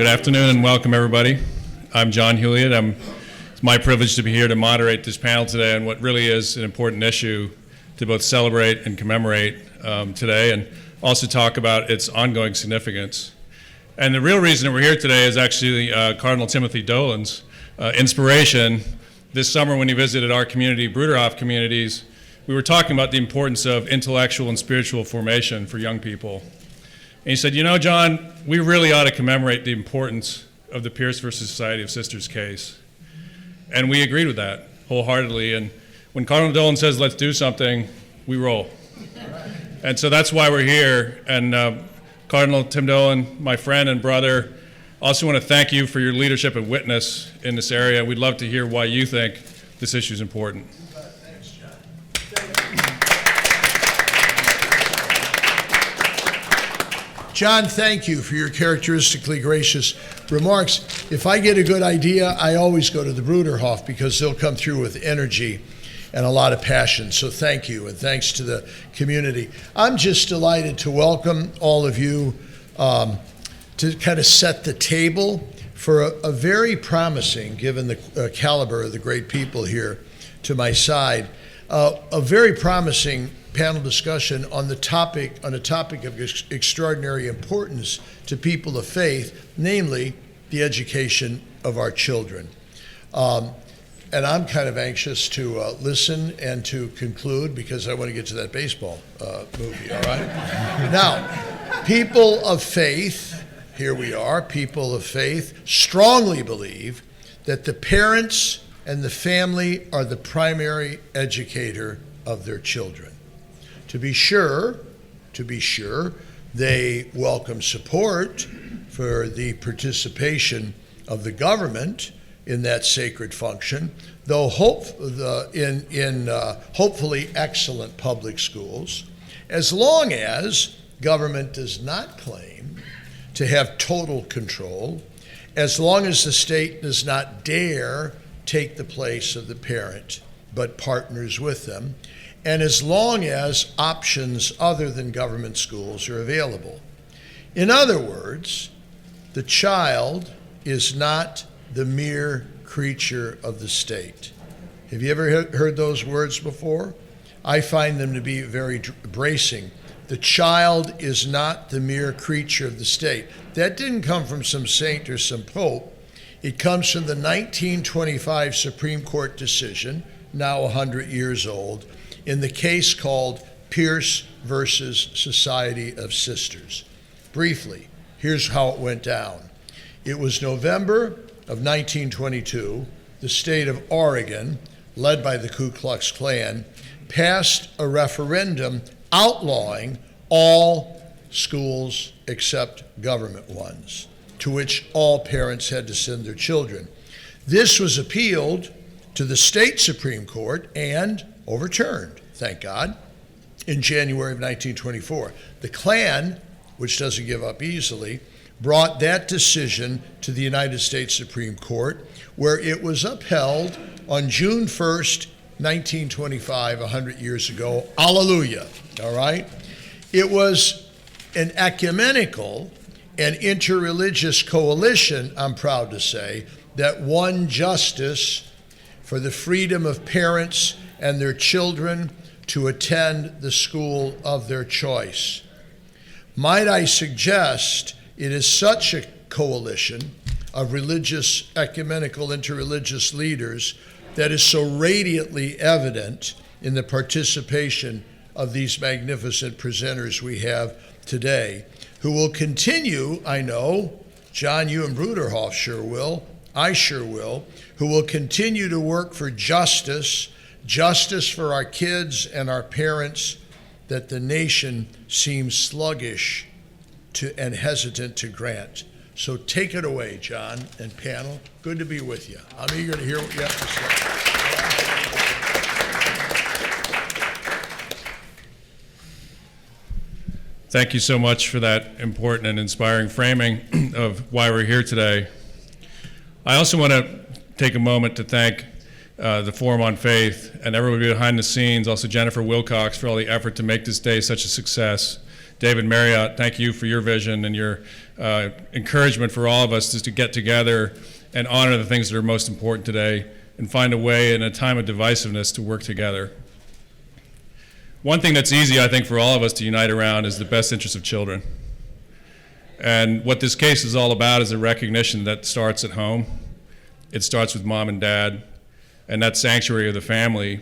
Good afternoon and welcome, everybody. I'm John Hewlett. It's my privilege to be here to moderate this panel today on what really is an important issue to both celebrate and commemorate today, and also talk about its ongoing significance. And the real reason that we're here today is actually Cardinal Timothy Dolan's inspiration. This summer when he visited our community, Bruderhof communities, we were talking about the importance of intellectual and spiritual formation for young people. And he said, you know, John, we really ought to commemorate the importance of the Pierce versus Society of Sisters case. And we agreed with that wholeheartedly. And when Cardinal Dolan says, let's do something, we roll. And so that's why we're here. And Cardinal Tim Dolan, my friend and brother, also want to thank you for your leadership and witness in this area. We'd love to hear why you think this issue is important. Thanks, John. John, thank you for your characteristically gracious remarks. If I get a good idea, I always go to the Bruderhof because they'll come through with energy and a lot of passion. So thank you, and thanks to the community. I'm just delighted to welcome all of you to kind of set the table for a very promising, given the caliber of the great people here to my side, a very promising panel discussion on a topic of extraordinary importance to people of faith, namely the education of our children. And I'm kind of anxious to listen and to conclude because I want to get to that baseball movie, all right? Now, people of faith, here we are, people of faith, strongly believe that the parents and the family are the primary educator of their children. To be sure, they welcome support for the participation of the government in that sacred function, though hopefully excellent public schools, as long as government does not claim to have total control, as long as the state does not dare take the place of the parent, but partners with them, and as long as options other than government schools are available. In other words, the child is not the mere creature of the state. Have you ever heard those words before? I find them to be very bracing. The child is not the mere creature of the state. That didn't come from some saint or some pope. It comes from the 1925 Supreme Court decision, now 100 years old, in the case called Pierce versus Society of Sisters. Briefly, here's how it went down. It was November of 1922. The state of Oregon, led by the Ku Klux Klan, passed a referendum outlawing all schools except government ones, to which all parents had to send their children. This was appealed to the state Supreme Court and overturned, thank God, in January of 1924. The Klan, which doesn't give up easily, brought that decision to the United States Supreme Court, where it was upheld on June 1st, 1925, 100 years ago. Hallelujah, all right? It was an ecumenical and interreligious coalition, I'm proud to say, that won justice for the freedom of parents and their children to attend the school of their choice. Might I suggest it is such a coalition of religious, ecumenical, interreligious leaders that is so radiantly evident in the participation of these magnificent presenters we have today, who will continue, I know, John, you and Bruderhof sure will, I sure will, who will continue to work for justice for our kids and our parents that the nation seems sluggish and hesitant to grant. So take it away, John and panel. Good to be with you. I'm eager to hear what you have to say. Thank you so much for that important and inspiring framing of why we're here today. I also want to take a moment to thank the Forum on Faith and everybody behind the scenes, also Jennifer Wilcox for all the effort to make this day such a success. David Marriott, thank you for your vision and your encouragement for all of us just to get together and honor the things that are most important today and find a way in a time of divisiveness to work together. One thing that's easy, I think, for all of us to unite around is the best interest of children. And what this case is all about is a recognition that starts at home. It starts with mom and dad and that sanctuary of the family.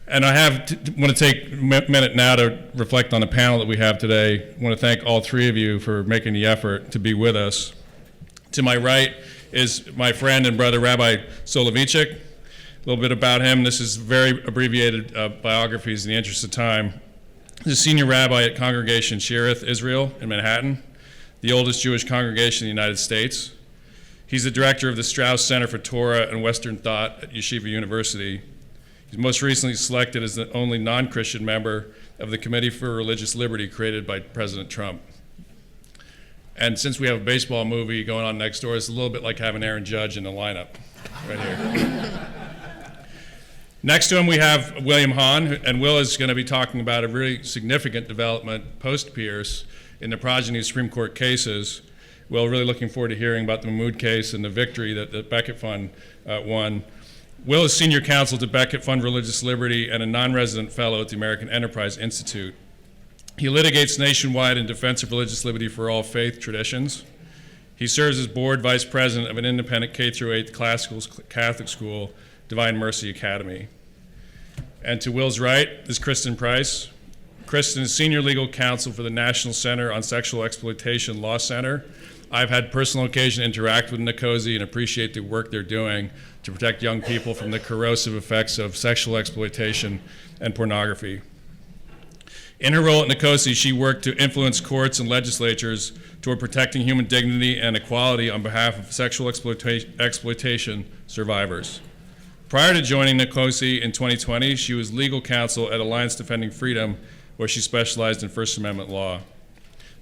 And I want to take a minute now to reflect on the panel that we have today. I want to thank all three of you for making the effort to be with us. To my right is my friend and brother, Rabbi Soloveitchik. A little bit about him. This is very abbreviated biographies in the interest of time. He's a senior rabbi at Congregation Shearith, Israel, in Manhattan, the oldest Jewish congregation in the United States. He's the director of the Strauss Center for Torah and Western Thought at Yeshiva University. He's most recently selected as the only non-Christian member of the Committee for Religious Liberty created by President Trump. And since we have a baseball movie going on next door, it's a little bit like having Aaron Judge in the lineup right here. Next to him, we have William Hahn, and Will is going to be talking about a really significant development post-Pierce in the progeny of Supreme Court cases. Will, really looking forward to hearing about the Mahmoud case and the victory that the Becket Fund won. Will is senior counsel to Becket Fund Religious Liberty and a non-resident fellow at the American Enterprise Institute. He litigates nationwide in defense of religious liberty for all faith traditions. He serves as board vice president of an independent K-8 classical Catholic school, Divine Mercy Academy. And to Will's right is Kristen Price. Kristen is senior legal counsel for the National Center on Sexual Exploitation Law Center. I've had personal occasion to interact with NCOSE and appreciate the work they're doing to protect young people from the corrosive effects of sexual exploitation and pornography. In her role at NCOSE, she worked to influence courts and legislatures toward protecting human dignity and equality on behalf of sexual exploitation survivors. Prior to joining NCOSE in 2020, she was legal counsel at Alliance Defending Freedom, where she specialized in First Amendment law.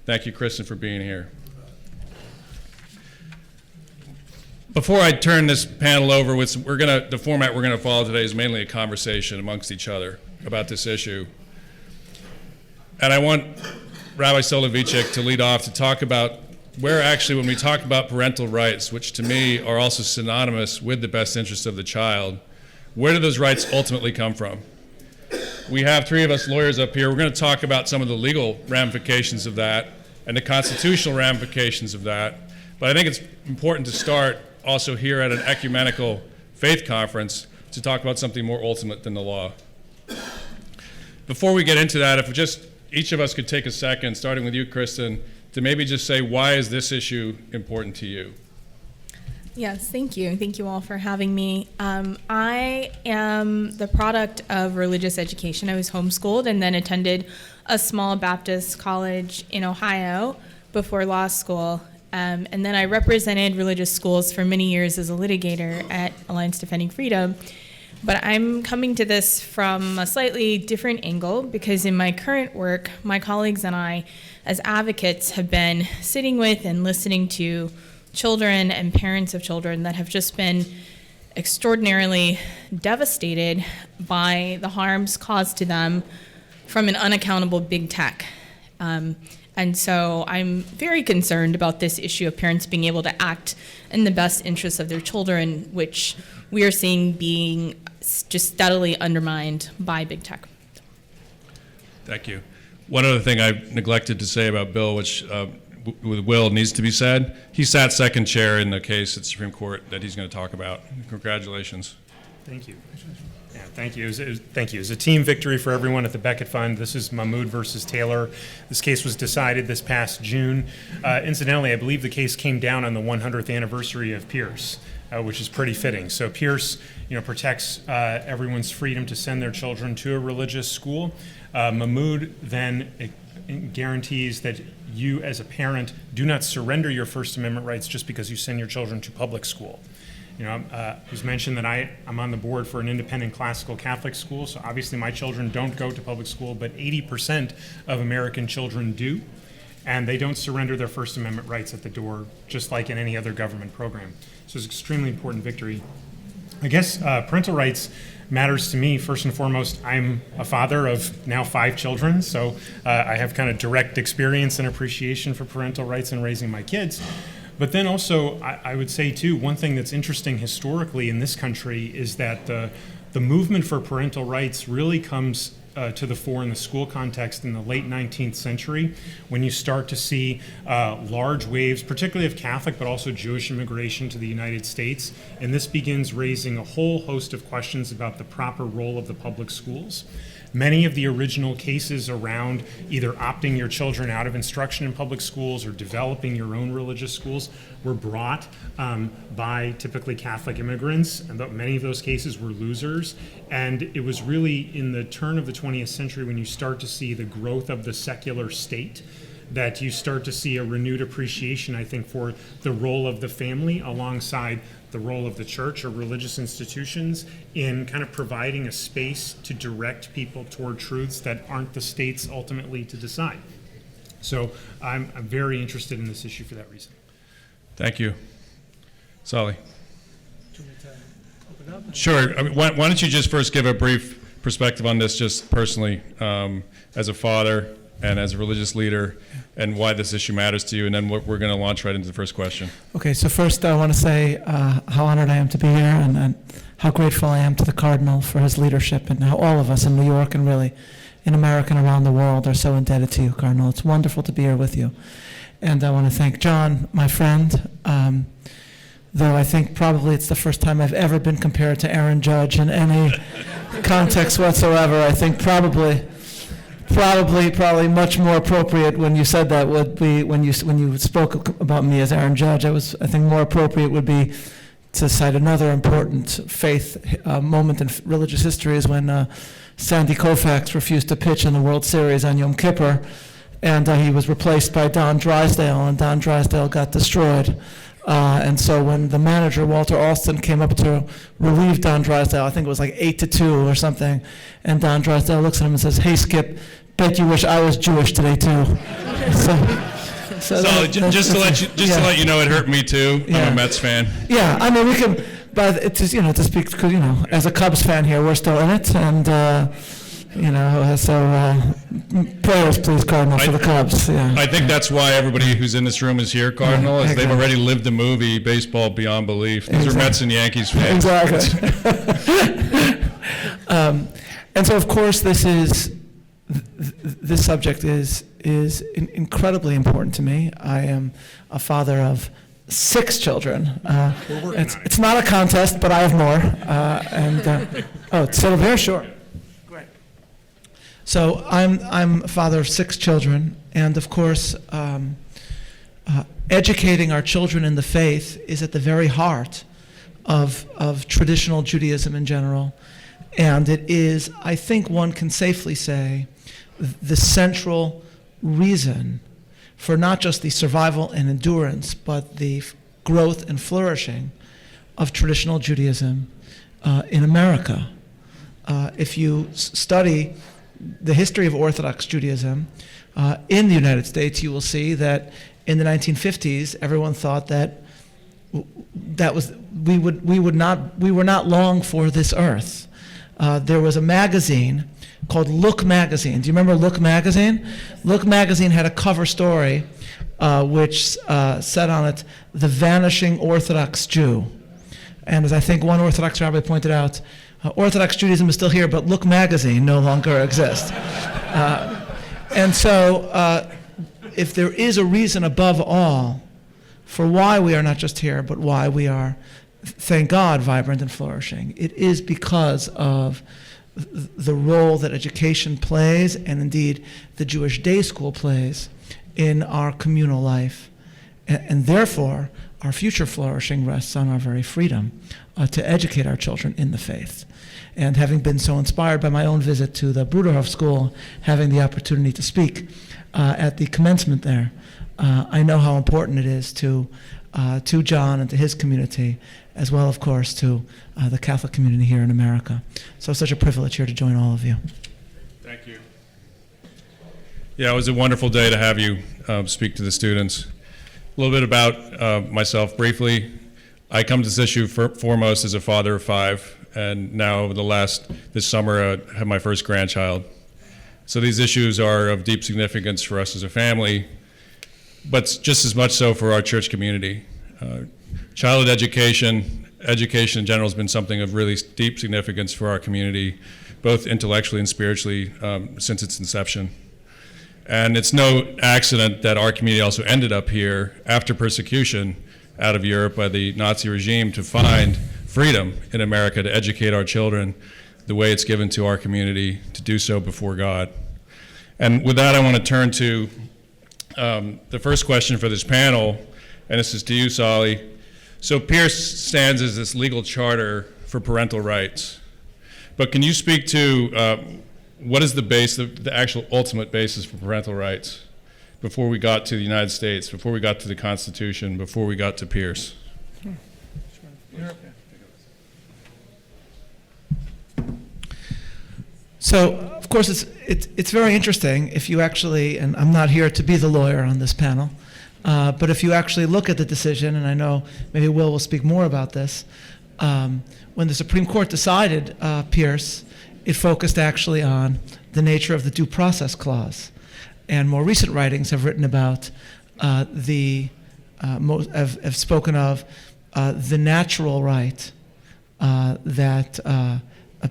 Thank you, Kristen, for being here. Before I turn this panel over, the format we're going to follow today is mainly a conversation amongst each other about this issue. And I want Rabbi Soloveitchik to lead off to talk about where actually when we talk about parental rights, which to me are also synonymous with the best interest of the child, where do those rights ultimately come from? We have three of us lawyers up here. We're going to talk about some of the legal ramifications of that and the constitutional ramifications of that. But I think it's important to start also here at an ecumenical faith conference to talk about something more ultimate than the law. Before we get into that, if just each of us could take a second, starting with you, Kristen, to maybe just say, why is this issue important to you? Yes, thank you. Thank you all for having me. I am the product of religious education. I was homeschooled and then attended a small Baptist college in Ohio before law school. And then I represented religious schools for many years as a litigator at Alliance Defending Freedom. But I'm coming to this from a slightly different angle because in my current work, my colleagues and I, as advocates, have been sitting with and listening to children and parents of children that have just been extraordinarily devastated by the harms caused to them from an unaccountable big tech. And so I'm very concerned about this issue of parents being able to act in the best interests of their children, which we are seeing being just steadily undermined by big tech. Thank you. One other thing I neglected to say about Bill, which with Will needs to be said, he sat second chair in the case at the Supreme Court that he's going to talk about. Congratulations. Thank you. Yeah, thank you. Thank you. It was a team victory for everyone at the Becket Fund. This is Mahmoud versus Taylor. This case was decided this past June. Incidentally, I believe the case came down on the 100th anniversary of Pierce, which is pretty fitting. So Pierce, protects everyone's freedom to send their children to a religious school. Mahmoud then guarantees that you, as a parent, do not surrender your First Amendment rights just because you send your children to public school. It was mentioned that I'm on the board for an independent classical Catholic school, so obviously my children don't go to public school, but 80% of American children do, and they don't surrender their First Amendment rights at the door, just like in any other government program. So it's an extremely important victory I guess parental rights matters to me first and foremost. I'm a father of now 5 children, so I have kind of direct experience and appreciation for parental rights in raising my kids. But then also, I would say too, one thing that's interesting historically in this country is that the movement for parental rights really comes to the fore in the school context in the late 19th century, when you start to see large waves, particularly of Catholic but also Jewish immigration to the United States. And this begins raising a whole host of questions about the proper role of the public schools. Many of the original cases around either opting your children out of instruction in public schools or developing your own religious schools were brought by typically Catholic immigrants, and many of those cases were losers. And it was really in the turn of the 20th century when you start to see the growth of the secular state that you start to see a renewed appreciation, I think, for the role of the family alongside the role of the church or religious institutions in kind of providing a space to direct people toward truths that aren't the state's ultimately to decide. So I'm very interested in this issue for that reason. Thank you. Solly. Sure. I mean, why don't you just first give a brief perspective on this, just personally, as a father and as a religious leader, and why this issue matters to you, and then we're going to launch right into the first question. Okay, so first I want to say how honored I am to be here, and how grateful I am to the Cardinal for his leadership, and how all of us in New York and really in America and around the world are so indebted to you, Cardinal. It's wonderful to be here with you. And I want to thank John, my friend, though I think probably it's the first time I've ever been compared to Aaron Judge in any context whatsoever. I think probably much more appropriate when you said that would be when you spoke about me as Aaron Judge. I think more appropriate would be to cite another important faith moment in religious history is when Sandy Koufax refused to pitch in the World Series on Yom Kippur, and he was replaced by Don Drysdale, and Don Drysdale got destroyed. And so when the manager, Walter Alston, came up to relieve Don Drysdale, I think it was like 8-2 or something, and Don Drysdale looks at him and says, "Hey, Skip, bet you wish I was Jewish today, too." So just to let you know, it hurt me too. Yeah. I'm a Mets fan. Yeah, I mean, we can, but it's just, to speak, because, as a Cubs fan here, we're still in it, and, so prayers, please, Cardinal, for the Cubs. Yeah. I think that's why everybody who's in this room is here, Cardinal, is they've exactly. already lived the movie Baseball Beyond Belief. These are Mets and Yankees fans. Exactly. And so, of course, this subject is incredibly important to me. I am a father of 6 children. It's not a contest, but I have more. It's still there, sure. Great. So I'm a father of 6 children, and of course, educating our children in the faith is at the very heart of traditional Judaism in general. And it is, I think one can safely say, the central reason for not just the survival and endurance, but the growth and flourishing of traditional Judaism in America. If you study the history of Orthodox Judaism in the United States, you will see that in the 1950s, everyone thought that we were not long for this earth. There was a magazine called Look Magazine. Do you remember Look Magazine? Look Magazine had a cover story which said on it, "The Vanishing Orthodox Jew." And as I think one Orthodox rabbi pointed out, Orthodox Judaism is still here, but Look Magazine no longer exists. And so if there is a reason above all for why we are not just here, but why we are, thank God, vibrant and flourishing, it is because of the role that education plays, and indeed the Jewish day school plays, in our communal life. And therefore, our future flourishing rests on our very freedom to educate our children in the faith. And having been so inspired by my own visit to the Bruderhof School, having the opportunity to speak at the commencement there, I know how important it is to John and to his community, as well, of course, to the Catholic community here in America. So it's such a privilege here to join all of you. Thank you. Yeah, it was a wonderful day to have you speak to the students. A little bit about myself briefly. I come to this issue foremost as a father of 5, and now this summer I have my first grandchild. So these issues are of deep significance for us as a family, but just as much so for our church community. Childhood education in general has been something of really deep significance for our community, both intellectually and spiritually, since its inception. And it's no accident that our community also ended up here after persecution out of Europe by the Nazi regime to find freedom in America to educate our children the way it's given to our community to do so before God. And with that, I want to turn to the first question for this panel, and this is to you, Solly. So Pierce stands as this legal charter for parental rights. But can you speak to what is the actual ultimate basis for parental rights before we got to the United States, before we got to the Constitution, before we got to Pierce? So, of course, it's very interesting if you actually, and I'm not here to be the lawyer on this panel, but if you actually look at the decision, and I know maybe will speak more about this, when the Supreme Court decided Pierce, it focused actually on the nature of the Due Process Clause. And more recent writings have written about have spoken of the natural right that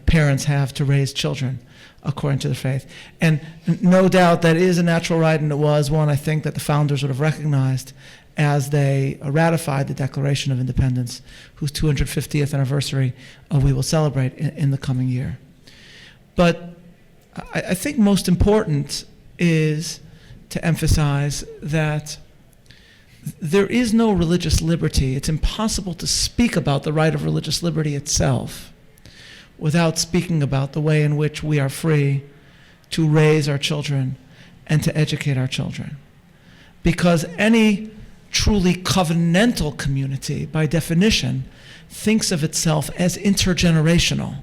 parents have to raise children according to the faith. And no doubt that is a natural right, and it was one I think that the founders would have recognized as they ratified the Declaration of Independence, whose 250th anniversary we will celebrate in the coming year. But I think most important is to emphasize that there is no religious liberty. It's impossible to speak about the right of religious liberty itself without speaking about the way in which we are free to raise our children and to educate our children. Because any truly covenantal community, by definition, thinks of itself as intergenerational.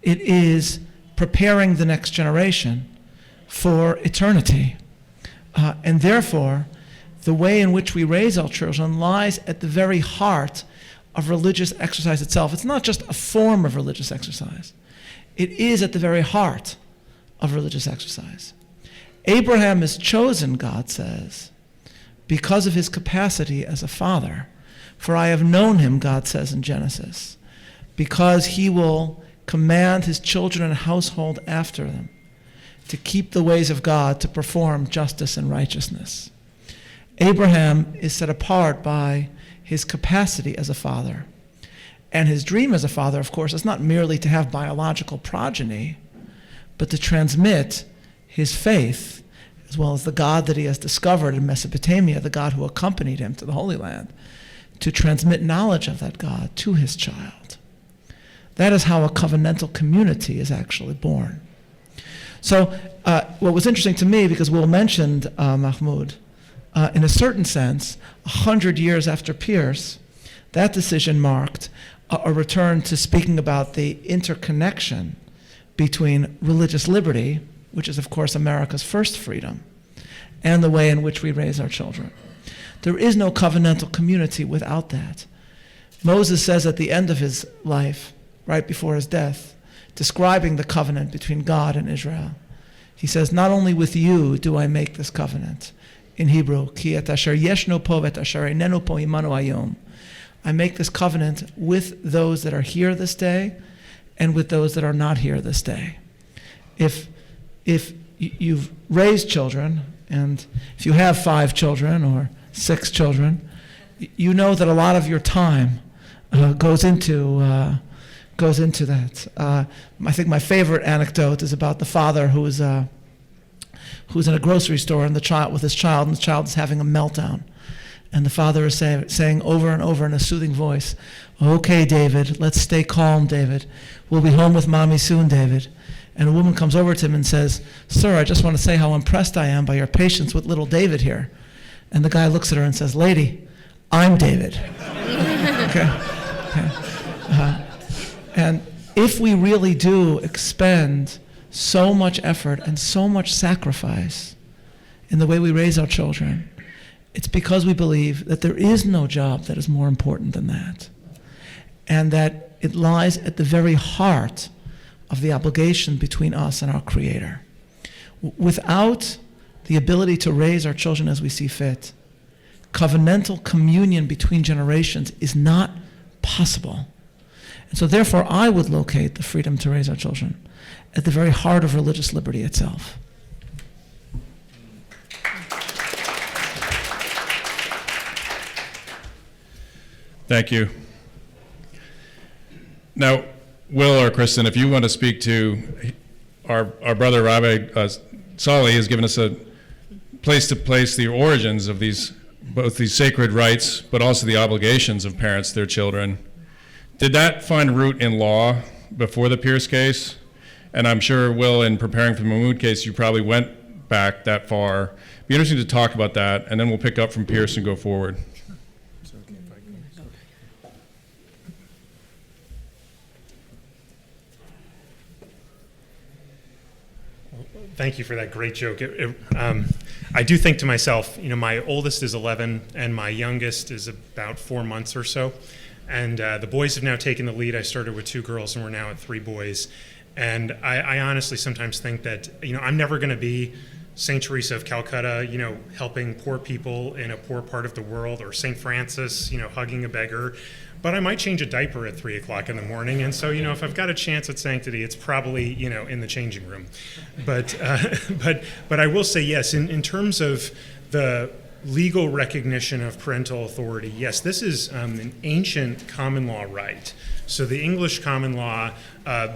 It is preparing the next generation for eternity. And therefore, the way in which we raise our children lies at the very heart of religious exercise itself. It's not just a form of religious exercise. It is at the very heart of religious exercise. Abraham is chosen, God says, because of his capacity as a father. For I have known him, God says in Genesis, because he will command his children and household after them to keep the ways of God, to perform justice and righteousness. Abraham is set apart by his capacity as a father. And his dream as a father, of course, is not merely to have biological progeny, but to transmit his faith, as well as the God that he has discovered in Mesopotamia, the God who accompanied him to the Holy Land, to transmit knowledge of that God to his child. That is how a covenantal community is actually born. So what was interesting to me, because Will mentioned Mahmoud, in a certain sense, 100 years after Pierce, that decision marked a return to speaking about the interconnection between religious liberty, which is, of course, America's first freedom, and the way in which we raise our children. There is no covenantal community without that. Moses says at the end of his life, right before his death, describing the covenant between God and Israel, he says, not only with you do I make this covenant, in Hebrew, Ki et asher yeshno po vet asher einenu po imanu hayom. I make this covenant with those that are here this day and with those that are not here this day. If you've raised children, and if you have 5 children or 6 children, you know that a lot of your time goes into that. I think my favorite anecdote is about the father who's in a grocery store and the child with his child, and the child is having a meltdown. And the father is saying over and over in a soothing voice, "Okay, David, let's stay calm, David. We'll be home with mommy soon, David." And a woman comes over to him and says, "Sir, I just want to say how impressed I am by your patience with little David here." And the guy looks at her and says, "Lady, I'm David." Okay. And if we really do expend so much effort and so much sacrifice in the way we raise our children, It's because we believe that there is no job that is more important than that, and that it lies at the very heart of the obligation between us and our Creator. Without the ability to raise our children as we see fit, covenantal communion between generations is not possible. And so therefore, I would locate the freedom to raise our children at the very heart of religious liberty itself. Thank you. Now, Will or Kristen, if you want to speak to our brother Rabbi Sali has given us a place to place the origins of both these sacred rights, but also the obligations of parents to their children. Did that find root in law before the Pierce case? And I'm sure, Will, in preparing for the Mahmoud case, you probably went back that far. It'd be interesting to talk about that, and then we'll pick up from Pierce and go forward. Thank you for that great joke. I do think to myself, my oldest is 11 and my youngest is about 4 months or so. And the boys have now taken the lead. I started with 2 girls and we're now at 3 boys. And I honestly sometimes think that, I'm never going to be St. Teresa of Calcutta, helping poor people in a poor part of the world, or St. Francis, hugging a beggar. But I might change a diaper at 3 o'clock in the morning. And so, if I've got a chance at sanctity, it's probably, in the changing room. But I will say, yes, in terms of the legal recognition of parental authority, yes, this is an ancient common law right. So the English common law,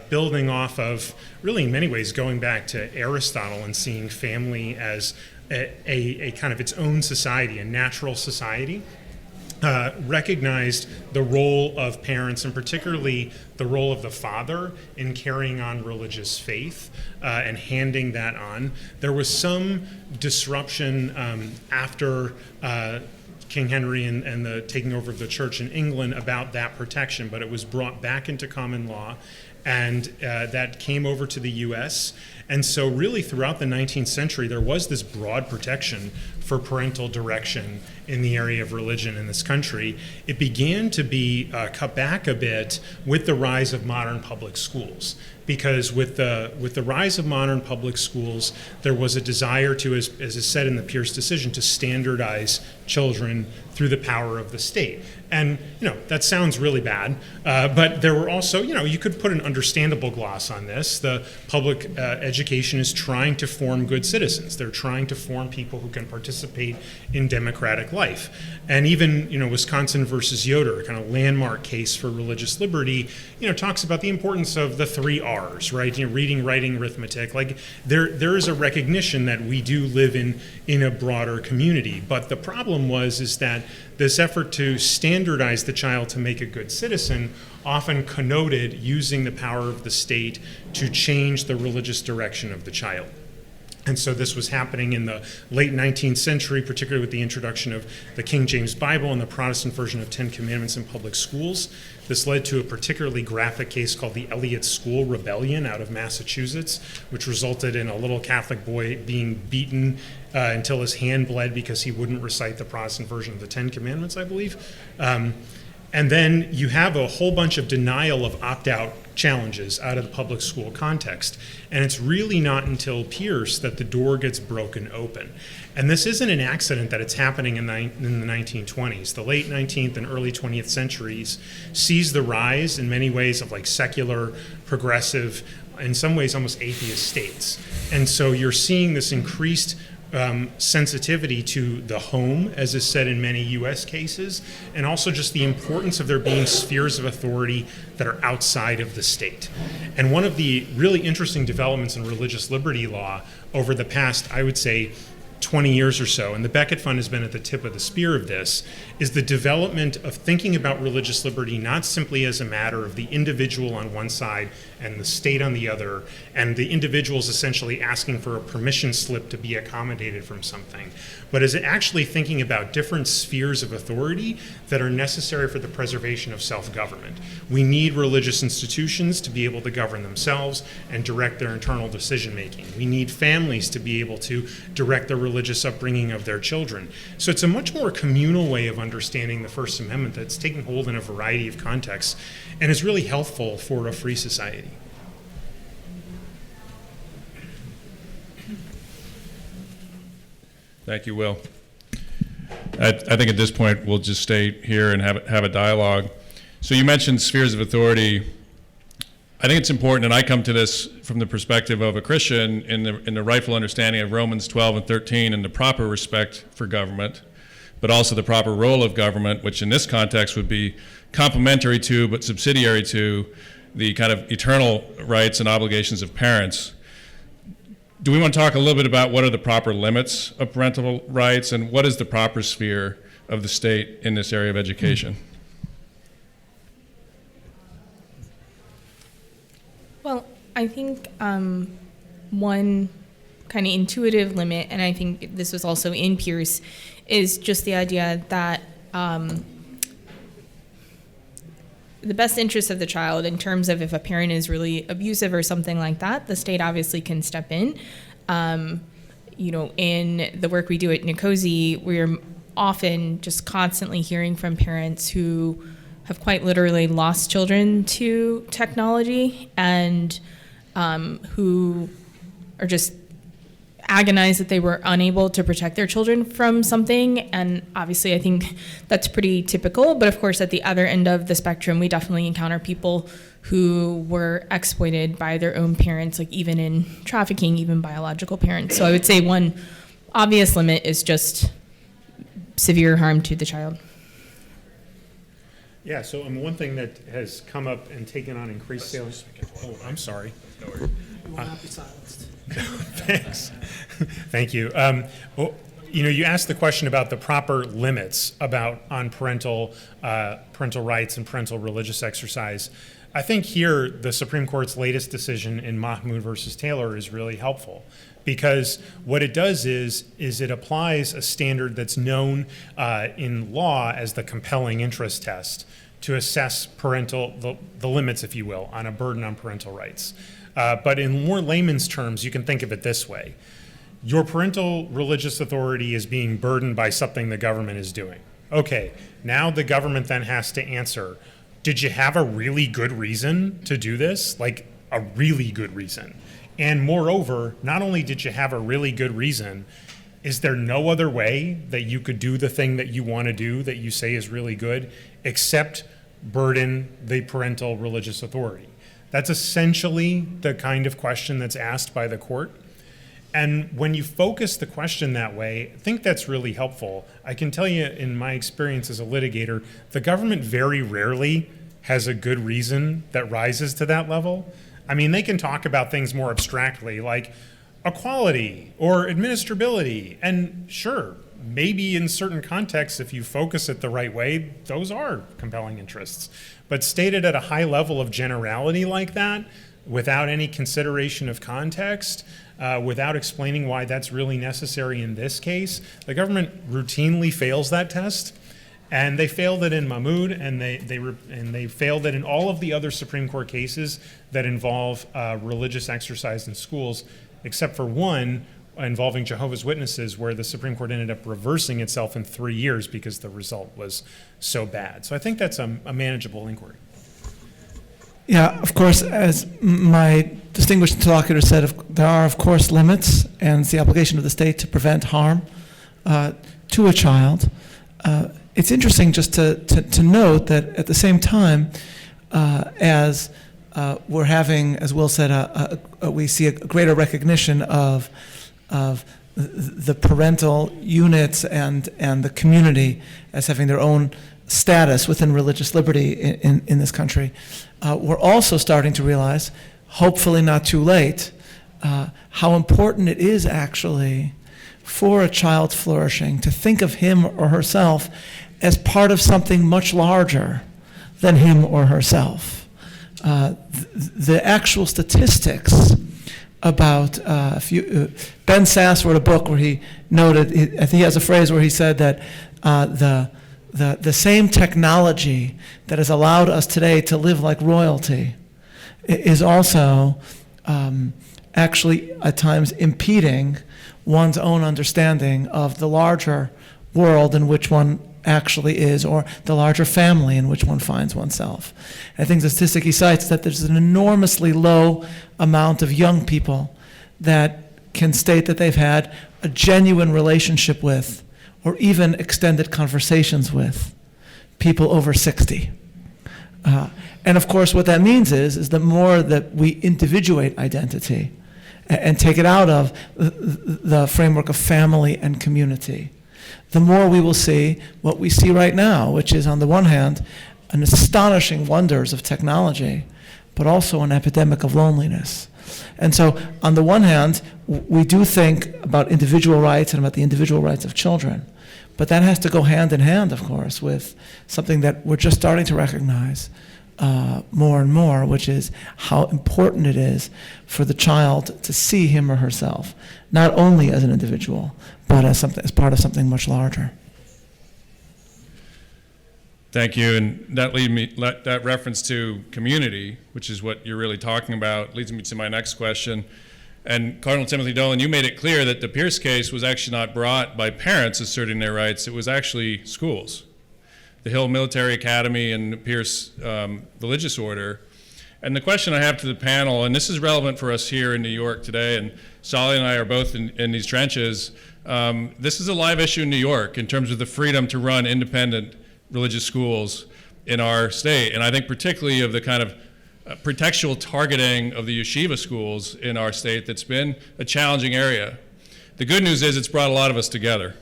building off of, really in many ways, going back to Aristotle and seeing family as a kind of its own society, a natural society, recognized the role of parents, and particularly the role of the father in carrying on religious faith and handing that on. There was some disruption after King Henry and the taking over of the church in England about that protection, but it was brought back into common law, and that came over to the U.S. And so really throughout the 19th century, there was this broad protection for parental direction in the area of religion in this country. It began to be cut back a bit with the rise of modern public schools. Because with the rise of modern public schools, there was a desire to, as is said in the Pierce decision, to standardize children through the power of the state. And, that sounds really bad, but there were also, you could put an understandable gloss on this. The public education is trying to form good citizens. They're trying to form people who can participate in democratic life. And even, Wisconsin versus Yoder, a kind of landmark case for religious liberty, talks about the importance of the 3 R's, right? Reading, writing, arithmetic. Like there is a recognition that we do live in a broader community. But the problem is that this effort to standardize the child to make a good citizen often connoted using the power of the state to change the religious direction of the child. And so this was happening in the late 19th century, particularly with the introduction of the King James Bible and the Protestant version of 10 Commandments in public schools. This led to a particularly graphic case called the Eliot School Rebellion out of Massachusetts, which resulted in a little Catholic boy being beaten until his hand bled because he wouldn't recite the Protestant version of the 10 Commandments, I believe. And then you have a whole bunch of denial of opt-out challenges out of the public school context. And it's really not until Pierce that the door gets broken open. And this isn't an accident that it's happening in the 1920s. The late 19th and early 20th centuries sees the rise in many ways of secular, progressive, in some ways almost atheist states. And so you're seeing this increased sensitivity to the home, as is said in many U.S. cases, and also just the importance of there being spheres of authority that are outside of the state. And one of the really interesting developments in religious liberty law over the past, I would say, 20 years or so, and the Becket Fund has been at the tip of the spear of this, is the development of thinking about religious liberty not simply as a matter of the individual on one side and the state on the other, and the individuals essentially asking for a permission slip to be accommodated from something, but as actually thinking about different spheres of authority that are necessary for the preservation of self-government. We need religious institutions to be able to govern themselves and direct their internal decision-making. We need families to be able to direct their religious upbringing of their children. So it's a much more communal way of understanding the First Amendment that's taking hold in a variety of contexts and is really helpful for a free society. Thank you, Will. I think at this point we'll just stay here and have a dialogue. So you mentioned spheres of authority. I think it's important, and I come to this from the perspective of a Christian in the rightful understanding of Romans 12 and 13 and the proper respect for government, but also the proper role of government, which in this context would be complementary to but subsidiary to the kind of eternal rights and obligations of parents. Do we want to talk a little bit about what are the proper limits of parental rights and what is the proper sphere of the state in this area of education? Well, I think one kind of intuitive limit, and I think this was also in Pierce, is just the idea that the best interest of the child in terms of if a parent is really abusive or something like that, the state obviously can step in. In the work we do at Nicosi, we're often just constantly hearing from parents who have quite literally lost children to technology and who are just agonized that they were unable to protect their children from something. And obviously I think that's pretty typical, but of course at the other end of the spectrum, we definitely encounter people who were exploited by their own parents, like even in trafficking, even biological parents. So I would say one obvious limit is just severe harm to the child. Yeah, so one thing that has come up and taken on increased sales. Oh, I'm sorry. You will not be silenced. Thanks. Thank you. You asked the question about the proper limits on parental rights and parental religious exercise. I think here the Supreme Court's latest decision in Mahmoud versus Taylor is really helpful, because what it does is it applies a standard that's known in law as the compelling interest test to assess the limits, if you will, on a burden on parental rights. But in more layman's terms, you can think of it this way. Your parental religious authority is being burdened by something the government is doing. Okay, now the government then has to answer, did you have a really good reason to do this? Like a really good reason. And moreover, not only did you have a really good reason, is there no other way that you could do the thing that you want to do that you say is really good, except burden the parental religious authority? That's essentially the kind of question that's asked by the court. And when you focus the question that way, I think that's really helpful. I can tell you in my experience as a litigator, the government very rarely has a good reason that rises to that level. I mean, they can talk about things more abstractly, like equality or administrability. And sure, maybe in certain contexts, if you focus it the right way, those are compelling interests. But stated at a high level of generality like that, without any consideration of context, without explaining why that's really necessary in this case, the government routinely fails that test. And they failed it in Mahmoud, and they failed it in all of the other Supreme Court cases that involve religious exercise in schools, except for one involving Jehovah's Witnesses, where the Supreme Court ended up reversing itself in 3 years because the result was so bad. So I think that's a manageable inquiry. Yeah, of course, as my distinguished interlocutor said, there are, of course, limits, and it's the obligation of the state to prevent harm to a child. It's interesting just to note that at the same time, as we're having, as Will said, we see a greater recognition of the parental units and the community as having their own status within religious liberty in this country. We're also starting to realize, hopefully not too late, how important it is actually for a child flourishing to think of him or herself as part of something much larger than him or herself. The actual statistics about, Ben Sass wrote a book where he noted, I think he has a phrase where he said that the same technology that has allowed us today to live like royalty is also actually at times impeding one's own understanding of the larger world in which one actually is, or the larger family in which one finds oneself. I think the statistic he cites that there's an enormously low amount of young people that can state that they've had a genuine relationship with, or even extended conversations with, people over 60. And of course, what that means is the more that we individuate identity and take it out of the framework of family and community, the more we will see what we see right now, which is, on the one hand, an astonishing wonders of technology, but also an epidemic of loneliness. And so, on the one hand, we do think about individual rights and about the individual rights of children, but that has to go hand in hand, of course, with something that we're just starting to recognize more and more, which is how important it is for the child to see him or herself, not only as an individual, but as part of something much larger. Thank you, and that reference to community, which is what you're really talking about, leads me to my next question. And Cardinal Timothy Dolan, you made it clear that the Pierce case was actually not brought by parents asserting their rights, it was actually schools. The Hill Military Academy and the Pierce Religious Order. And the question I have to the panel, and this is relevant for us here in New York today, and Solly and I are both in these trenches, this is a live issue in New York in terms of the freedom to run independent religious schools in our state. And I think particularly of the kind of pretextual targeting of the yeshiva schools in our state that's been a challenging area. The good news is it's brought a lot of us together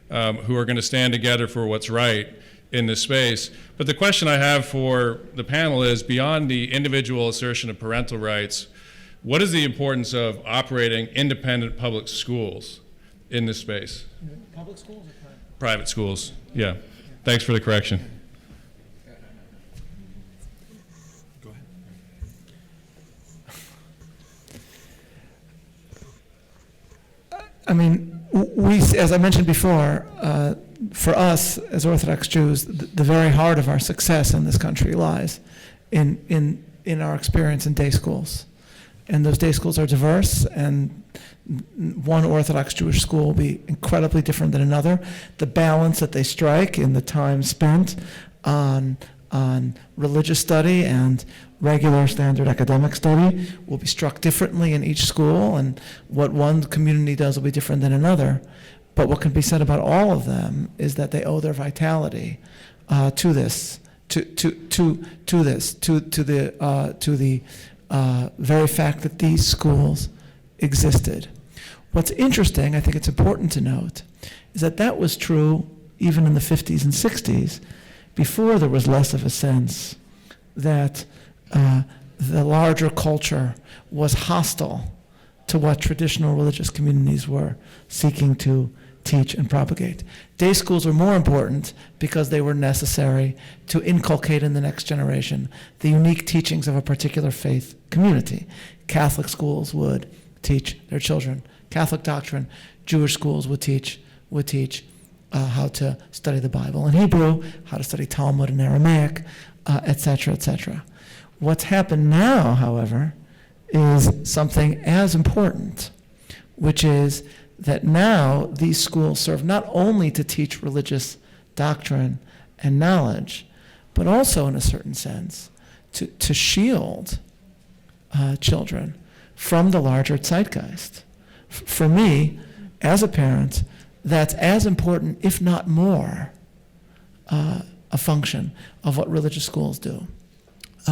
who are going to stand together for what's right in this space. But the question I have for the panel is, beyond the individual assertion of parental rights, what is the importance of operating independent public schools in this space? Public schools or private? Private schools, yeah. Thanks for the correction. Go ahead. I mean, we, as I mentioned before, for us as Orthodox Jews, the very heart of our success in this country lies in our experience in day schools. And those day schools are diverse, and one Orthodox Jewish school will be incredibly different than another. The balance that they strike in the time spent on religious study and regular standard academic study will be struck differently in each school, and what one community does will be different than another. But what can be said about all of them is that they owe their vitality to this, to the very fact that these schools existed. What's interesting, I think it's important to note, is that that was true even in the 50s and 60s, before there was less of a sense that the larger culture was hostile to what traditional religious communities were seeking to teach and propagate. Day schools were more important because they were necessary to inculcate in the next generation the unique teachings of a particular faith community. Catholic schools would teach their children Catholic doctrine. Jewish schools would teach how to study the Bible in Hebrew, how to study Talmud in Aramaic, etc., etc. What's happened now, however, is something as important, which is that now these schools serve not only to teach religious doctrine and knowledge, but also, in a certain sense, to shield children from the larger zeitgeist. For me, as a parent, that's as important, if not more, a function of what religious schools do.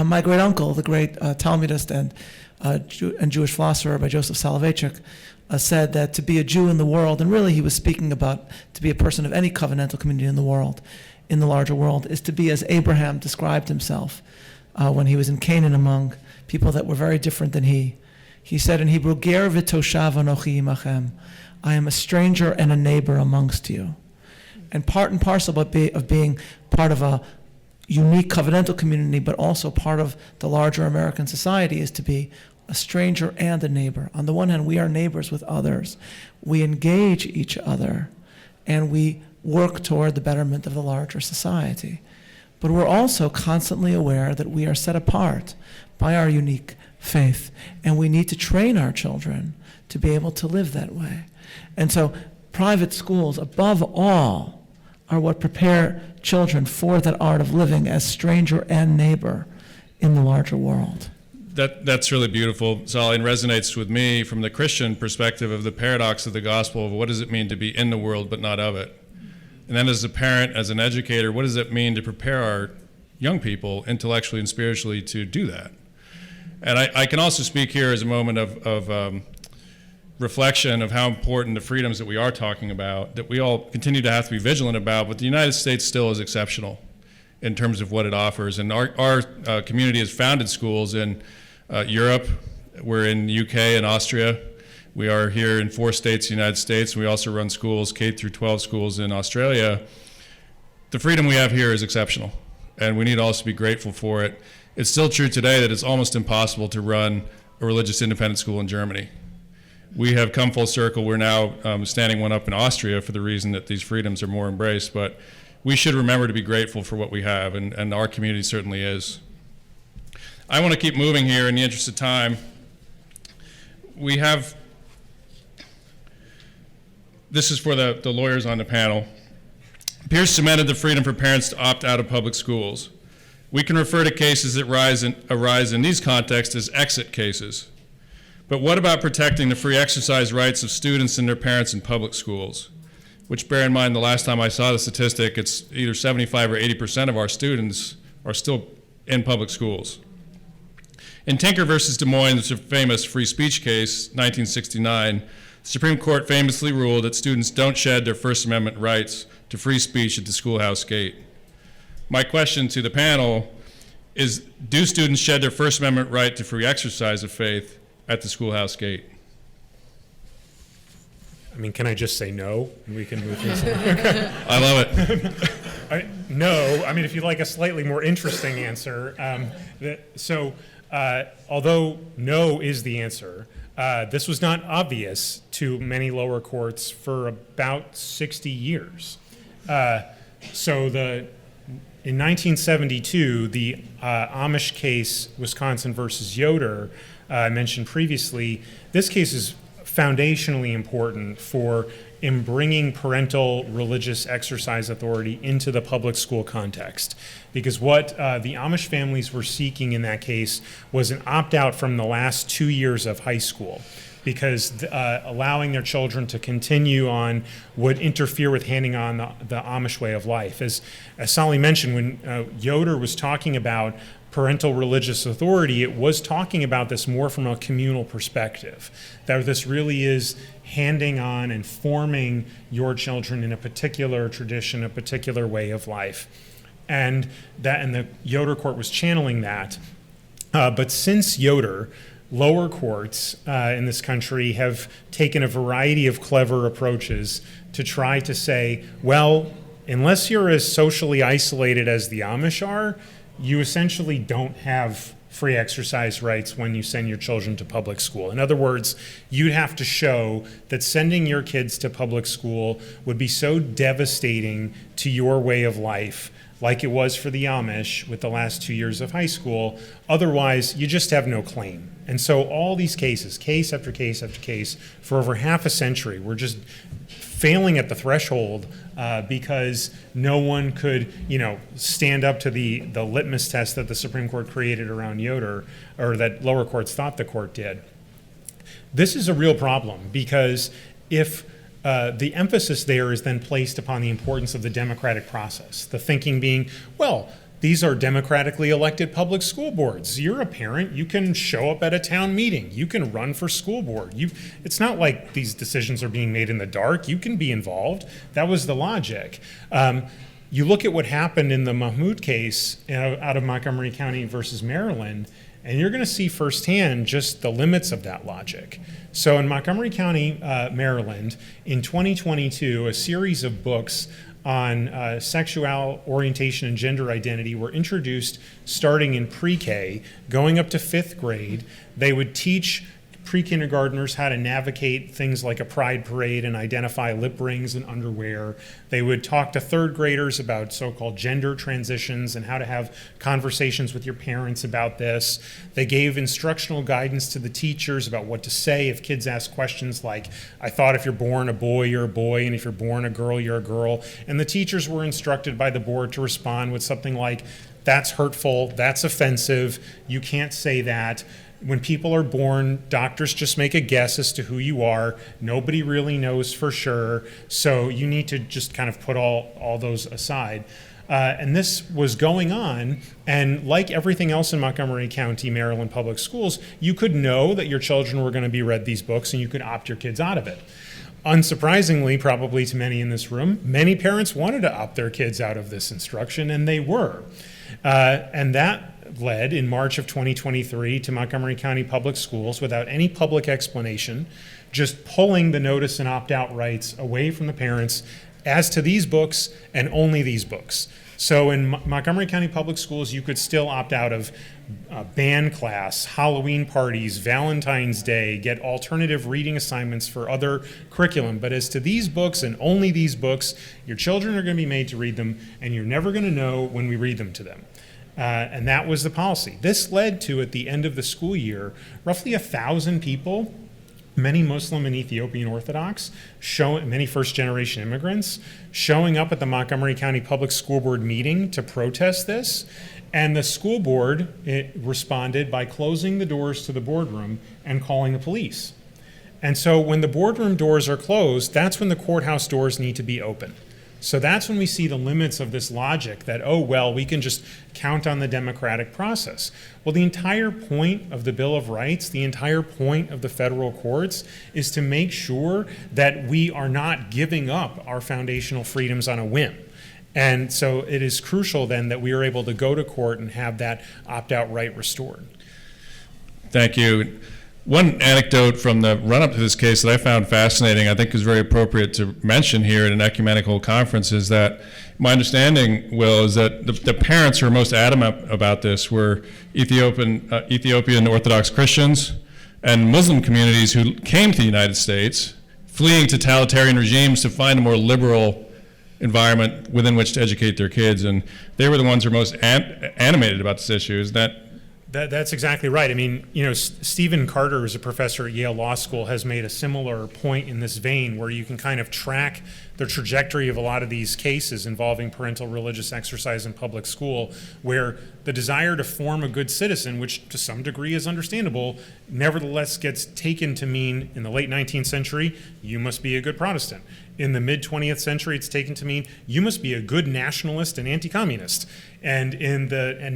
My great uncle, the great Talmudist and Jewish philosopher Rabbi Joseph Soloveitchik, said that to be a Jew in the world, and really he was speaking about to be a person of any covenantal community in the world, in the larger world, is to be as Abraham described himself when he was in Canaan among people that were very different than he. He said in Hebrew, Ger v'toshav anochi imachem, I am a stranger and a neighbor amongst you. And part and parcel of being part of a unique covenantal community, but also part of the larger American society, is to be a stranger and a neighbor. On the one hand, we are neighbors with others. We engage each other, and we work toward the betterment of the larger society. But we're also constantly aware that we are set apart by our unique faith, and we need to train our children to be able to live that way. And so private schools, above all, are what prepare children for that art of living as stranger and neighbor in the larger world. That's really beautiful, Sally, and resonates with me from the Christian perspective of the paradox of the gospel of what does it mean to be in the world but not of it. And then as a parent, as an educator, what does it mean to prepare our young people intellectually and spiritually to do that? And I can also speak here as a moment of reflection of how important the freedoms that we are talking about, that we all continue to have to be vigilant about, but the United States still is exceptional in terms of what it offers. And our community has founded schools in Europe. We're in the UK and Austria. We are here in 4 states, the United States. We also run schools, K through 12 schools in Australia. The freedom we have here is exceptional, and we need to also be grateful for it. It's still true today that it's almost impossible to run a religious independent school in Germany. We have come full circle. We're now standing one up in Austria for the reason that these freedoms are more embraced, but we should remember to be grateful for what we have, and our community certainly is. I want to keep moving here in the interest of time. We have, this is for the lawyers on the panel. Pierce cemented the freedom for parents to opt out of public schools. We can refer to cases that arise in these contexts as exit cases. But what about protecting the free exercise rights of students and their parents in public schools? Which, bear in mind, the last time I saw the statistic, it's either 75 or 80% of our students are still in public schools. In Tinker versus Des Moines, it's a famous free speech case, 1969, the Supreme Court famously ruled that students don't shed their First Amendment rights to free speech at the schoolhouse gate. My question to the panel is, do students shed their First Amendment right to free exercise of faith at the schoolhouse gate? I mean, can I just say no, and we can move things on? I love it. No. I mean, if you'd like a slightly more interesting answer, although no is the answer, this was not obvious to many lower courts for about 60 years. In 1972, the Amish case, Wisconsin versus Yoder, I mentioned previously, this case is foundationally important for in bringing parental religious exercise authority into the public school context. Because what the Amish families were seeking in that case was an opt-out from the last 2 years of high school, because allowing their children to continue on would interfere with handing on the Amish way of life. As Sally mentioned, when Yoder was talking about parental religious authority, it was talking about this more from a communal perspective, that this really is handing on and forming your children in a particular tradition, a particular way of life. And the Yoder court was channeling that. But since Yoder, lower courts in this country have taken a variety of clever approaches to try to say, well, unless you're as socially isolated as the Amish are, you essentially don't have free exercise rights when you send your children to public school. In other words, you'd have to show that sending your kids to public school would be so devastating to your way of life, like it was for the Amish with the last 2 years of high school. Otherwise, you just have no claim. And so all these cases, case after case after case, for over half a century, were just failing at the threshold because no one could, stand up to the litmus test that the Supreme Court created around Yoder, or that lower courts thought the court did. This is a real problem, because if the emphasis there is then placed upon the importance of the democratic process, the thinking being, well, these are democratically elected public school boards. You're a parent. You can show up at a town meeting. You can run for school board. It's not like these decisions are being made in the dark. You can be involved. That was the logic. You look at what happened in the Mahmoud case out of Montgomery County versus Maryland, and you're going to see firsthand just the limits of that logic. So in Montgomery County, Maryland, in 2022, a series of books on sexual orientation and gender identity were introduced starting in pre-K, going up to 5th grade. They would teach pre-kindergartners how to navigate things like a pride parade and identify lip rings and underwear. They would talk to third graders about so-called gender transitions and how to have conversations with your parents about this. They gave instructional guidance to the teachers about what to say if kids ask questions like, I thought if you're born a boy, you're a boy, and if you're born a girl, you're a girl. And the teachers were instructed by the board to respond with something like, that's hurtful, that's offensive, you can't say that. When people are born, doctors just make a guess as to who you are. Nobody really knows for sure. So you need to just kind of put all those aside. And this was going on, and like everything else in Montgomery County, Maryland public schools, you could know that your children were going to be read these books and you could opt your kids out of it. Unsurprisingly, probably to many in this room, many parents wanted to opt their kids out of this instruction, and they were. And that led in March of 2023 to Montgomery County Public Schools, without any public explanation, just pulling the notice and opt-out rights away from the parents as to these books and only these books. So in Montgomery County Public Schools, you could still opt out of band class, Halloween parties, Valentine's Day, get alternative reading assignments for other curriculum. But as to these books and only these books, your children are going to be made to read them, and you're never going to know when we read them to them. And that was the policy. This led to, at the end of the school year, roughly 1,000 people, many Muslim and Ethiopian Orthodox, many first-generation immigrants, showing up at the Montgomery County Public School Board meeting to protest this. And the school board responded by closing the doors to the boardroom and calling the police. And so when the boardroom doors are closed, that's when the courthouse doors need to be open. So that's when we see the limits of this logic that, oh, well, we can just count on the democratic process. Well, the entire point of the Bill of Rights, the entire point of the federal courts is to make sure that we are not giving up our foundational freedoms on a whim. And so it is crucial then that we are able to go to court and have that opt-out right restored. Thank you. One anecdote from the run-up to this case that I found fascinating, I think is very appropriate to mention here at an ecumenical conference, is that my understanding, Will, is that the parents who are most adamant about this were Ethiopian Orthodox Christians and Muslim communities who came to the United States, fleeing totalitarian regimes to find a more liberal environment within which to educate their kids. And they were the ones who were most animated about this issue. Is that? That's exactly right. I mean, Stephen Carter, who's a professor at Yale Law School, has made a similar point in this vein where you can kind of track the trajectory of a lot of these cases involving parental religious exercise in public school, where the desire to form a good citizen, which to some degree is understandable, nevertheless gets taken to mean, in the late 19th century, you must be a good Protestant. In the mid-20th century, it's taken to mean you must be a good nationalist and anti-communist. And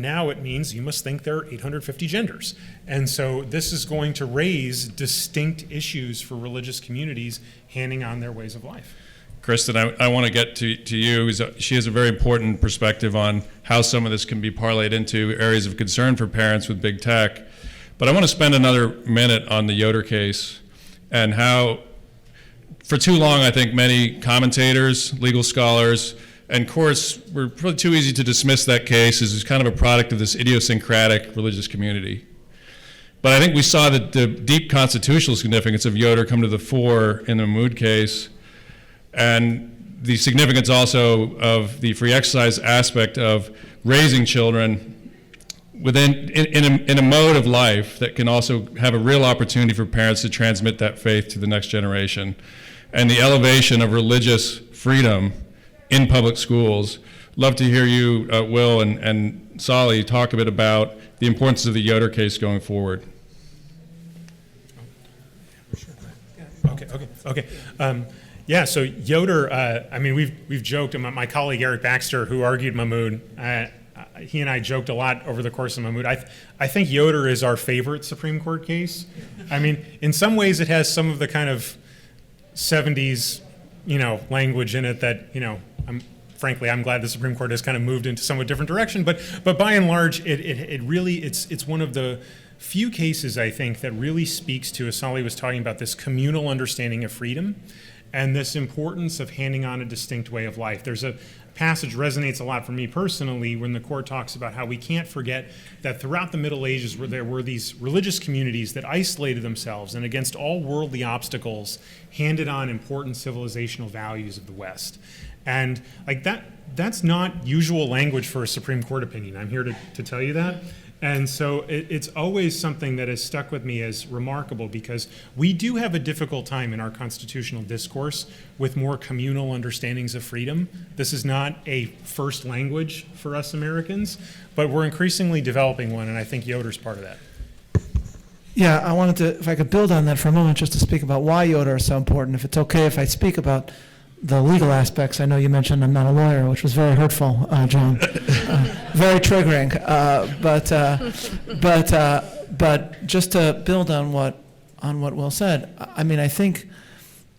now it means you must think there are 850 genders. And so this is going to raise distinct issues for religious communities handing on their ways of life. Kristen, I want to get to you. She has a very important perspective on how some of this can be parlayed into areas of concern for parents with big tech. But I want to spend another minute on the Yoder case and how, for too long, I think many commentators, legal scholars, and courts were probably too easy to dismiss that case as kind of a product of this idiosyncratic religious community. But I think we saw the deep constitutional significance of Yoder come to the fore in the Mahmoud case, and the significance also of the free exercise aspect of raising children in a mode of life that can also have a real opportunity for parents to transmit that faith to the next generation. And the elevation of religious freedom in public schools. Love to hear you, Will and Solly, talk a bit about the importance of the Yoder case going forward. Okay. Yeah, so Yoder, I mean, we've joked, and my colleague Eric Baxter, who argued Mahmoud, he and I joked a lot over the course of Mahmoud. I think Yoder is our favorite Supreme Court case. I mean, in some ways it has some of the kind of 70s, language in it that, I'm glad the Supreme Court has kind of moved into somewhat different direction. But by and large, it's one of the few cases, I think, that really speaks to, as Solly was talking about, this communal understanding of freedom and this importance of handing on a distinct way of life. There's a passage resonates a lot for me personally when the court talks about how we can't forget that throughout the Middle Ages where there were these religious communities that isolated themselves and against all worldly obstacles handed on important civilizational values of the West. And like that's not usual language for a Supreme Court opinion. I'm here to tell you that. And so it's always something that has stuck with me as remarkable because we do have a difficult time in our constitutional discourse with more communal understandings of freedom. This is not a first language for us Americans, but we're increasingly developing one, and I think Yoder's part of that. Yeah, I wanted to, if I could build on that for a moment, just to speak about why Yoder is so important. If it's okay if I speak about the legal aspects. I know you mentioned I'm not a lawyer, which was very hurtful, John. Very triggering. But just to build on what Will said, I mean, I think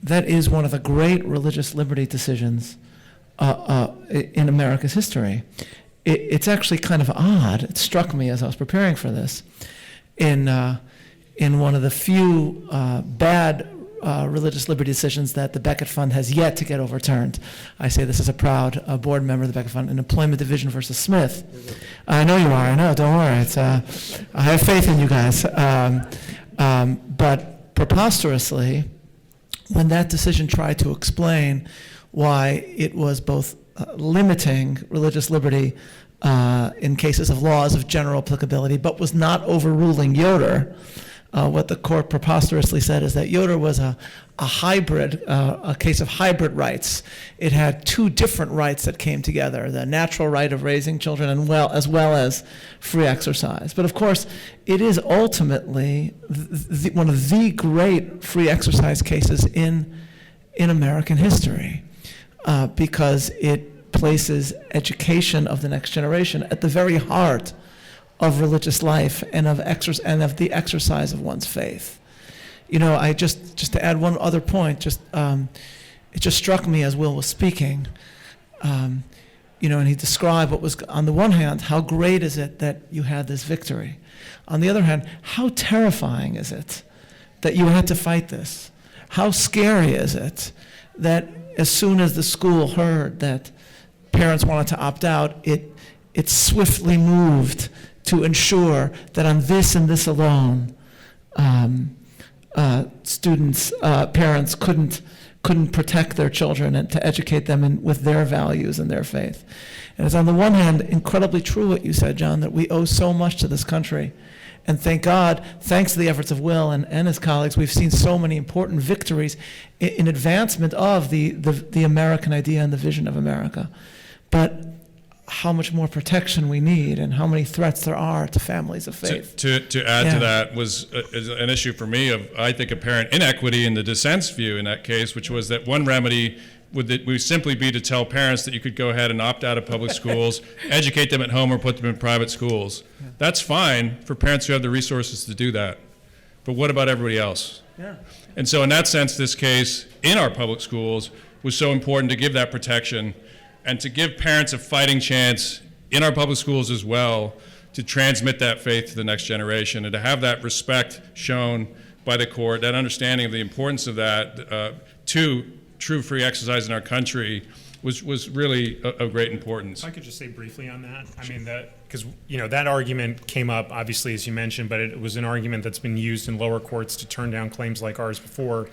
that is one of the great religious liberty decisions in America's history. It's actually kind of odd. It struck me as I was preparing for this. In one of the few bad religious liberty decisions that the Becket Fund has yet to get overturned. I say this as a proud board member of the Becket Fund in Employment Division versus Smith. I know you are. I know. Don't worry. It's, I have faith in you guys. But preposterously, when that decision tried to explain why it was both limiting religious liberty in cases of laws of general applicability, but was not overruling Yoder, what the court preposterously said is that Yoder was a hybrid, a case of hybrid rights. It had two different rights that came together, the natural right of raising children as well as free exercise. But of course, it is ultimately one of the great free exercise cases in American history because it places education of the next generation at the very heart of religious life and of the exercise of one's faith. You know, I just to add one other point, it just struck me as Will was speaking, and he described what was, on the one hand, how great is it that you had this victory? On the other hand, how terrifying is it that you had to fight this? How scary is it that as soon as the school heard that parents wanted to opt out, it swiftly moved to ensure that on this and this alone, parents couldn't protect their children and to educate them with their values and their faith. And it's on the one hand incredibly true what you said, John, that we owe so much to this country. And thank God, thanks to the efforts of Will and his colleagues, we've seen so many important victories in advancement of the American idea and the vision of America. But how much more protection we need and how many threats there are to families of faith. To add to that was an issue for me of, I think, apparent inequity in the dissent's view in that case, which was that one remedy would simply be to tell parents that you could go ahead and opt out of public schools, educate them at home or put them in private schools. Yeah. That's fine for parents who have the resources to do that. But what about everybody else? Yeah. And so in that sense, this case in our public schools was so important to give that protection and to give parents a fighting chance in our public schools as well to transmit that faith to the next generation and to have that respect shown by the court, that understanding of the importance of that to true free exercise in our country was really of great importance. If I could just say briefly on that, I mean, because that argument came up, obviously, as you mentioned, but it was an argument that's been used in lower courts to turn down claims like ours before.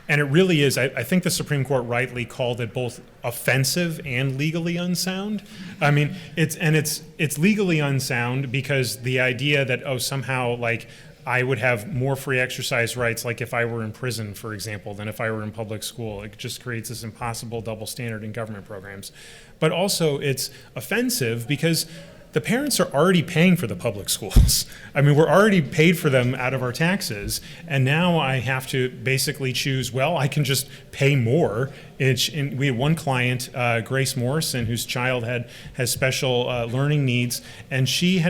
And it really is, I think the Supreme Court rightly called it both offensive and legally unsound. I mean, it's legally unsound because the idea that, somehow, like, I would have more free exercise rights, like if I were in prison, for example, than if I were in public school. It just creates this impossible double standard in government programs. But also it's offensive because the parents are already paying for the public schools. I mean, we're already paid for them out of our taxes, and now I have to basically choose, well, I can just pay more. We had one client, Grace Morrison, whose child has special learning needs, and she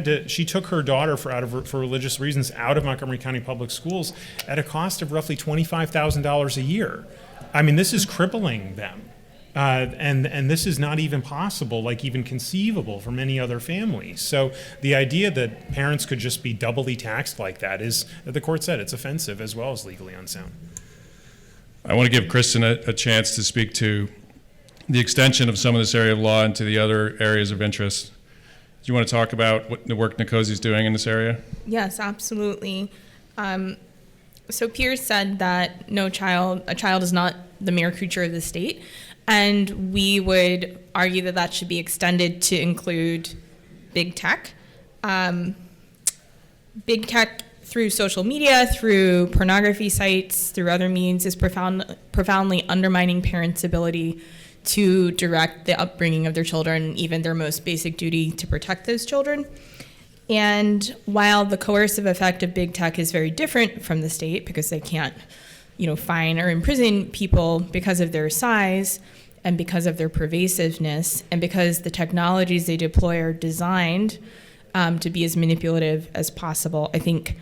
took her daughter for religious reasons out of Montgomery County Public Schools at a cost of roughly $25,000 a year. I mean, this is crippling them. And this is not even possible, like even conceivable for many other families. So the idea that parents could just be doubly taxed like that is, the court said, it's offensive as well as legally unsound. I want to give Kristen a chance to speak to the extension of some of this area of law into the other areas of interest. Do you want to talk about what the work Nicosia is doing in this area? Yes, absolutely. So Pierce said that a child is not the mere creature of the state, and we would argue that that should be extended to include big tech. Big tech through social media, through pornography sites, through other means is profoundly undermining parents' ability to direct the upbringing of their children, even their most basic duty to protect those children. And while the coercive effect of big tech is very different from the state because they can't, fine or imprison people because of their size and because of their pervasiveness and because the technologies they deploy are designed to be as manipulative as possible. I think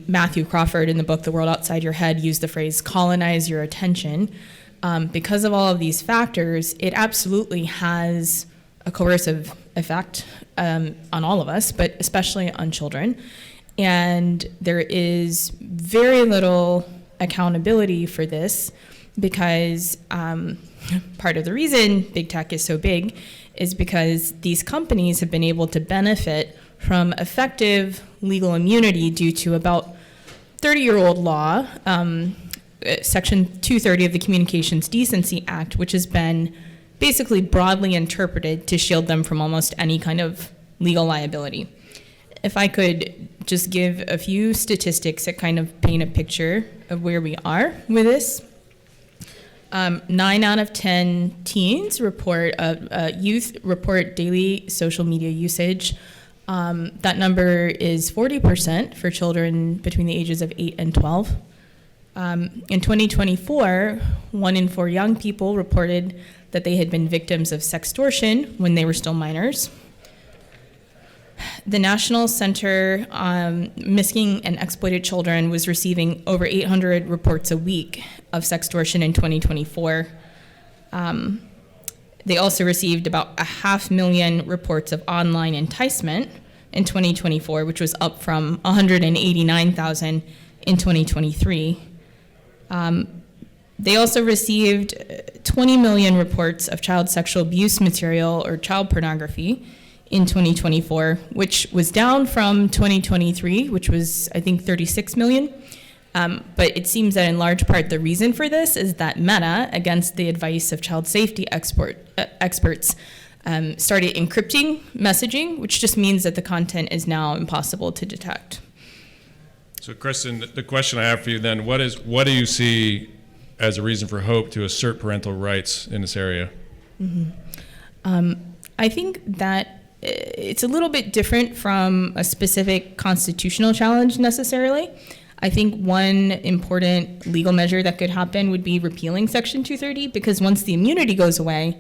Matthew Crawford in the book The World Outside Your Head used the phrase colonize your attention. Because of all of these factors, it absolutely has a coercive effect on all of us, but especially on children. And there is very little accountability for this because part of the reason big tech is so big is because these companies have been able to benefit from effective legal immunity due to about 30-year-old law, Section 230 of the Communications Decency Act, which has been basically broadly interpreted to shield them from almost any kind of legal liability. If I could just give a few statistics that kind of paint a picture of where we are with this. 9 out of 10 teens youth report daily social media usage. That number is 40% for children between the ages of 8 and 12. In 2024, 1 in 4 young people reported that they had been victims of sextortion when they were still minors. The National Center on Missing and Exploited Children was receiving over 800 reports a week of sextortion in 2024. They also received about 500,000 reports of online enticement in 2024, which was up from 189,000 in 2023. They also received 20 million reports of child sexual abuse material or child pornography in 2024, which was down from 2023, which was, I think, 36 million. But it seems that in large part the reason for this is that Meta, against the advice of child safety experts, started encrypting messaging, which just means that the content is now impossible to detect. So, Kristen, the question I have for you then, what do you see as a reason for hope to assert parental rights in this area? I think that it's a little bit different from a specific constitutional challenge necessarily. I think one important legal measure that could happen would be repealing Section 230, because once the immunity goes away,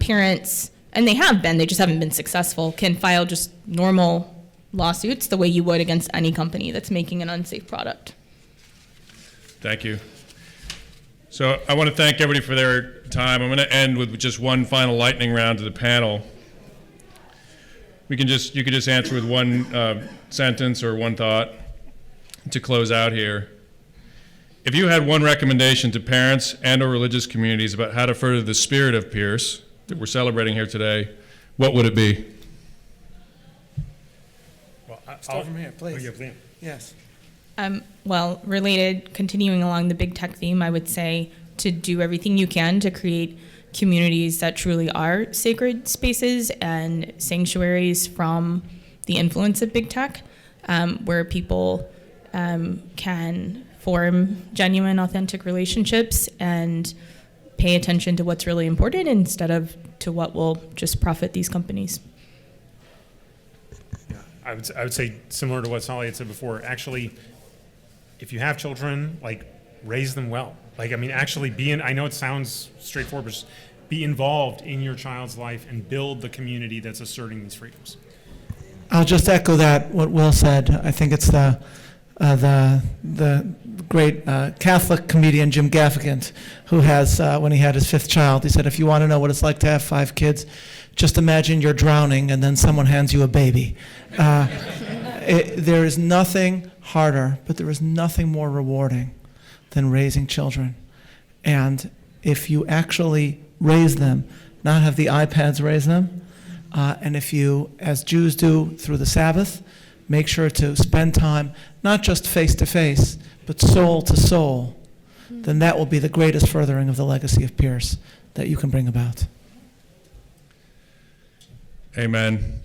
parents, and they have been, they just haven't been successful, can file just normal lawsuits the way you would against any company that's making an unsafe product. Thank you. So I want to thank everybody for their time. I'm going to end with just one final lightning round to the panel. You can just answer with one sentence or one thought to close out here. If you had one recommendation to parents and or religious communities about how to further the spirit of Pierce that we're celebrating here today, what would it be? Well, Start from here, please. Oh, yeah, please. Yes. Well, continuing along the big tech theme, I would say to do everything you can to create communities that truly are sacred spaces and sanctuaries from the influence of big tech, where people can form genuine, authentic relationships and pay attention to what's really important instead of to what will just profit these companies. I would say similar to what Solly had said before. Actually, if you have children, raise them well. Actually I know it sounds straightforward, but just be involved in your child's life and build the community that's asserting these freedoms. I'll just echo what Will said. I think it's the great Catholic comedian Jim Gaffigan, who has, when he had his 5th child, he said, if you want to know what it's like to have 5 kids, just imagine you're drowning and then someone hands you a baby. There is nothing harder, but there is nothing more rewarding than raising children. And if you actually raise them, not have the iPads raise them. And if you, as Jews do through the Sabbath, make sure to spend time, not just face to face, but soul to soul, then that will be the greatest furthering of the legacy of Pierce that you can bring about. Amen.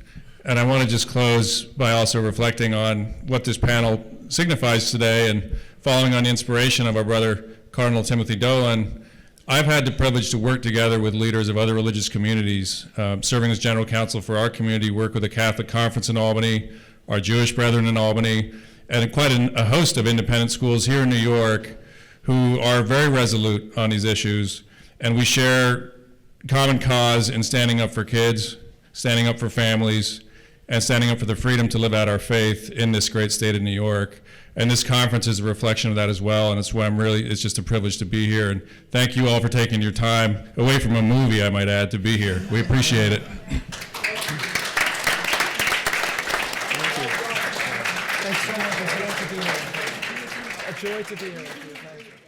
And I want to just close by also reflecting on what this panel signifies today, and following on the inspiration of our brother Cardinal Timothy Dolan. I've had the privilege to work together with leaders of other religious communities, serving as general counsel for our community, work with the Catholic Conference in Albany, our Jewish brethren in Albany, and quite a host of independent schools here in New York who are very resolute on these issues. And we share common cause in standing up for kids, standing up for families, and standing up for the freedom to live out our faith in this great state of New York. And this conference is a reflection of that as well, and it's why it's just a privilege to be here. And thank you all for taking your time, away from a movie, I might add, to be here. We appreciate it. Thanks so much. It's a joy to be here. A joy to be here with you. Thank you.